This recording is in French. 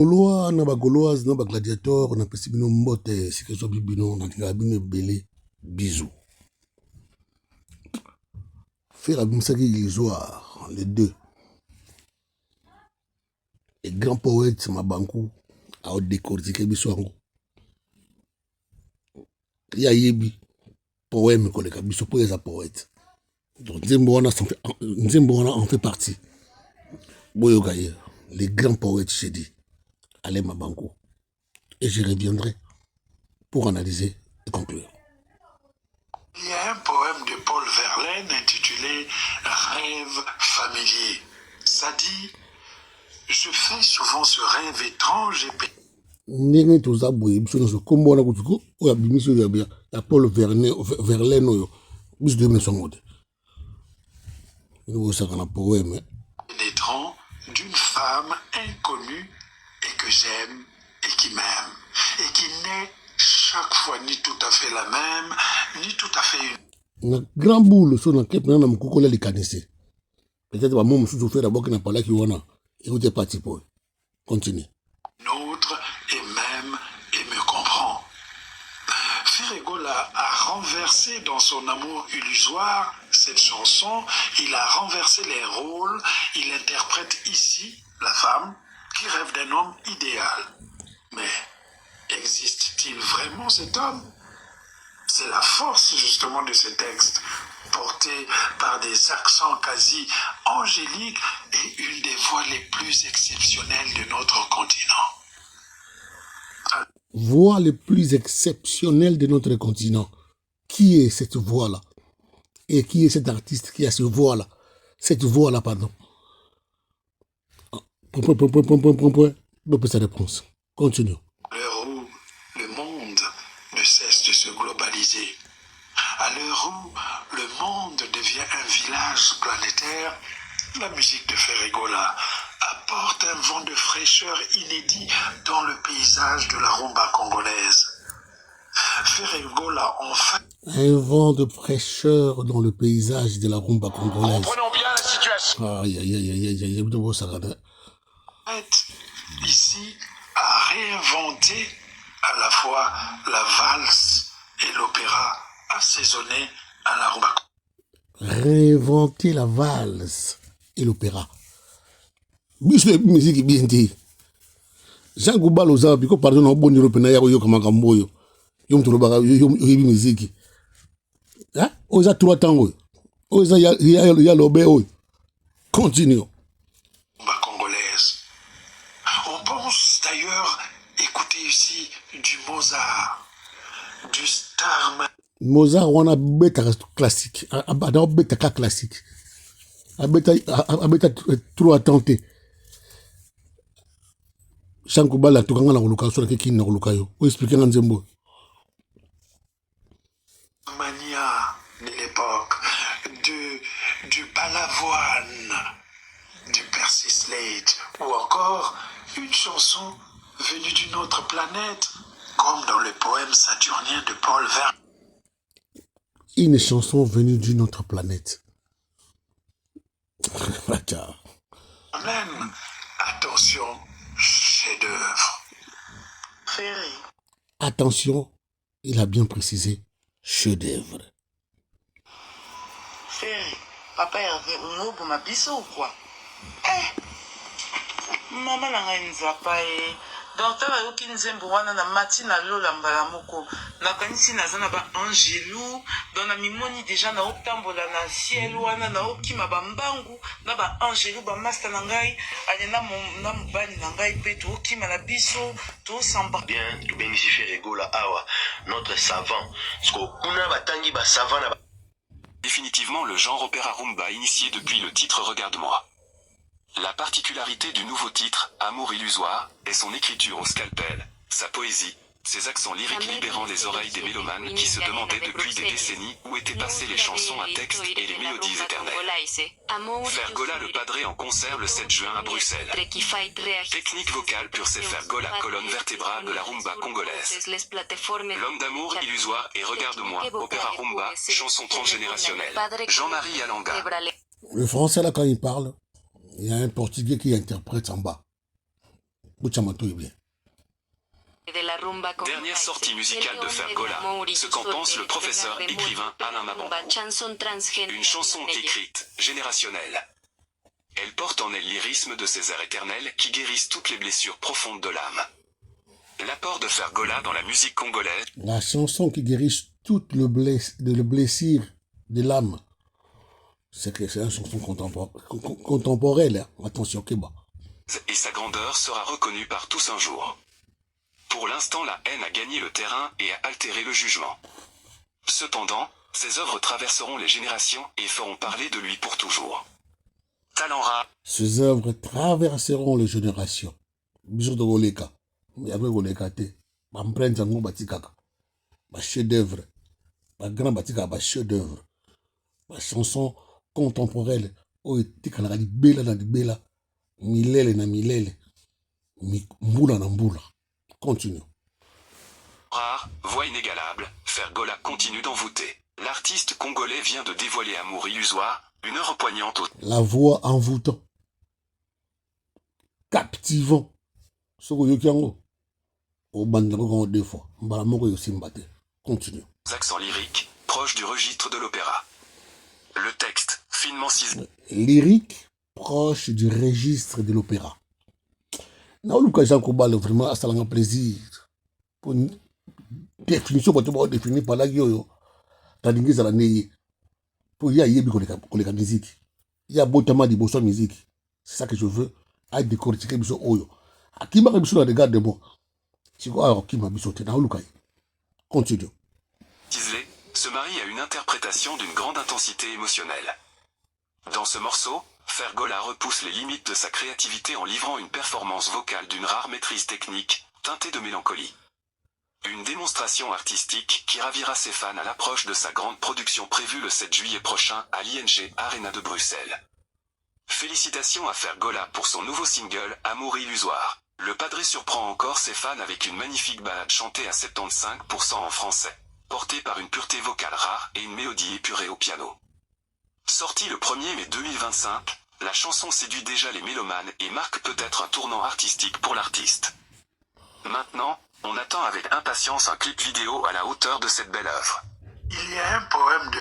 Gaulois, na ba Gauloise, na ba gladiateur, on a pesi bino mbote, si que soit bibino, on a tika bino belé, bisous. Faire abimsaki l'histoire, les deux. Les grands poètes, Mabankou, a décortiqué bisouango. Il y a yebi, poème, koleka, bisou poète, poète. Donc, Nzembo en fait partie. Boyogaye, les grands poètes, j'ai dit, allez Mabankou. Et je reviendrai pour analyser et conclure. Il y a un poème de Paul Verlaine intitulé Rêve familier. Ça dit, je fais souvent ce rêve étrange et ndenge toza boye biso nyonso kombo wana kutuku oyo abimisi oyo ya Paul Verlaine oyo biso toyebina songo te osaka na poème pénétrant d'une femme inconnue et que j'aime et qui m'aime et qui n'est chaque fois ni tout à fait la même ni tout à fait une. Na grand boule so na kepe na mokoko la likanisi peut-être ba momo susu faire d'abord na pala ki wana écoutez parti pour continue. Notre et m'aime et me comprend. Ferregola a renversé dans son amour illusoire cette chanson, il a renversé les rôles, il interprète ici la femme qui rêve d'un homme idéal. Mais existe-t-il vraiment cet homme? C'est la force justement de ce texte, porté par des accents quasi angéliques et une des voix les plus exceptionnelles de notre continent. Voix les plus exceptionnelles de notre continent. Qui est cette voix-là? Et qui est cet artiste qui a cette voix-là? Cette voix-là, pardon. Point. Sa réponse. Continue. À l'heure où le monde ne cesse de se globaliser, à l'heure où le monde devient un village planétaire, la musique de Ferregola apporte un vent de fraîcheur inédit dans le paysage de la rumba congolaise. Ferregola enfin un vent de fraîcheur dans le paysage de la rumba congolaise. Comprenons bien la situation. Ici, à réinventer à la fois la valse et l'opéra assaisonné à la rumba. Réinventer la valse et l'opéra. Biso musique bien dit. Jean Goubal oza biko pardon na bon européen ya yo kamaka mboyo. Yo mtu robaka yo musique. Hein? Oza trois tango. Oza ya lobe oyo. Continue. Congolaise. On pense d'ailleurs écouter ici du Mozart, du Starman. Mozart wana beta classique. Abada beta classique. Abeta trop attenté. Shanku bala tukanga na kuluka so kiki na kuluka yo. O expliquer na nzembo. Mania de l'époque, du balavoine, du Percy Slade, ou encore une chanson venue d'une autre planète, comme dans le poème saturnien de Paul Verlaine. Une chanson venue d'une autre planète. Même, attention, chef-d'œuvre. Ferry. Attention, il a bien précisé, chef-d'œuvre. Ferry, papa Hervé, on ma biso ou quoi? Maman n'a rien zappé. Docteur ayoki nzembo wana na mati na lola mbala moko na kanisi nazana ba angelou dans na mimoni déjà na otambola na ciel wana na okima ba mbangu na ba angelou ba master na ngai alena na mobali na ngai pe to okima na biso to samba bien to bengisi Ferregola awa notre savant parce que kuna batangi ba savant na définitivement le genre opéra rumba initié depuis le titre Regarde-moi. La particularité du nouveau titre, Amour illusoire, est son écriture au scalpel, sa poésie, ses accents lyriques libérant les oreilles des mélomanes qui se demandaient depuis des décennies où étaient passées les chansons à texte et les mélodies éternelles. Fergola le padré en concert le 7 juin à Bruxelles. Technique vocale pure, c'est Fergola, colonne vertébrale de la rumba congolaise. L'homme d'amour illusoire et Regarde-moi, opéra rumba, chanson transgénérationnelle. Jean-Marie Alanga. Le français là quand il parle, il y a un portugais qui interprète en bas. bien. Dernière sortie musicale de Fergola, ce qu'en pense le professeur écrivain Alain Mabankou. Une chanson écrite, générationnelle. Elle porte en elle l'irisme de ces airs éternels qui guérissent toutes les blessures profondes de l'âme. L'apport de Fergola dans la musique congolaise. La chanson qui guérit toutes les blessures de l'âme. C'est que c'est une chanson contemporaine. Hein. Attention, Keba. Et sa grandeur sera reconnue par tous un jour. Pour l'instant, la haine a gagné le terrain et a altéré le jugement. Cependant, ses œuvres traverseront les générations et feront parler de lui pour toujours. Talent rare. Ses œuvres traverseront les générations. Bisous de Goleka. Mais avec Goleka, m'emprunte Zango Batikaka. Ma chef d'œuvre. Ma grand Batika, chef d'œuvre. Ma chanson contemporaine. Oh, tika na bela na bela. Milele na milele. Mbula na mbula. Continue. Rare, voix inégalable, Fergola continue d'envoûter. L'artiste congolais vient de dévoiler Amour illusoire, une heure poignante au... La voix envoûtant. Captivant. Soko yokiango. Au bandero deux fois. Mbaramoko yosimbate. Continue. Accent lyrique, proche du registre de l'opéra. Le texte, finement ciselé. Lyrique, proche du registre de l'opéra. Naoluka Jean Kobal vraiment à un plaisir. Pour une définition, pour te définir par la gueule. T'as dit que ça l'a née. Pour y aller, la musique. Il y a beaucoup de bonne musique. C'est ça que je veux. À décortiquer le oyo. À qui m'a réussi à regarder de moi. C'est quoi alors qui m'a bisoté? Naoluka. Continue. Ciselé se marie à une interprétation d'une grande intensité émotionnelle. Dans ce morceau, Fergola repousse les limites de sa créativité en livrant une performance vocale d'une rare maîtrise technique, teintée de mélancolie. Une démonstration artistique qui ravira ses fans à l'approche de sa grande production prévue le 7 juillet prochain à l'ING Arena de Bruxelles. Félicitations à Fergola pour son nouveau single Amour illusoire. Le padré surprend encore ses fans avec une magnifique ballade chantée à 75% en français, portée par une pureté vocale rare et une mélodie épurée au piano. Sortie le 1er mai 2025, la chanson séduit déjà les mélomanes et marque peut-être un tournant artistique pour l'artiste. Maintenant, on attend avec impatience un clip vidéo à la hauteur de cette belle œuvre. Il y a un poème de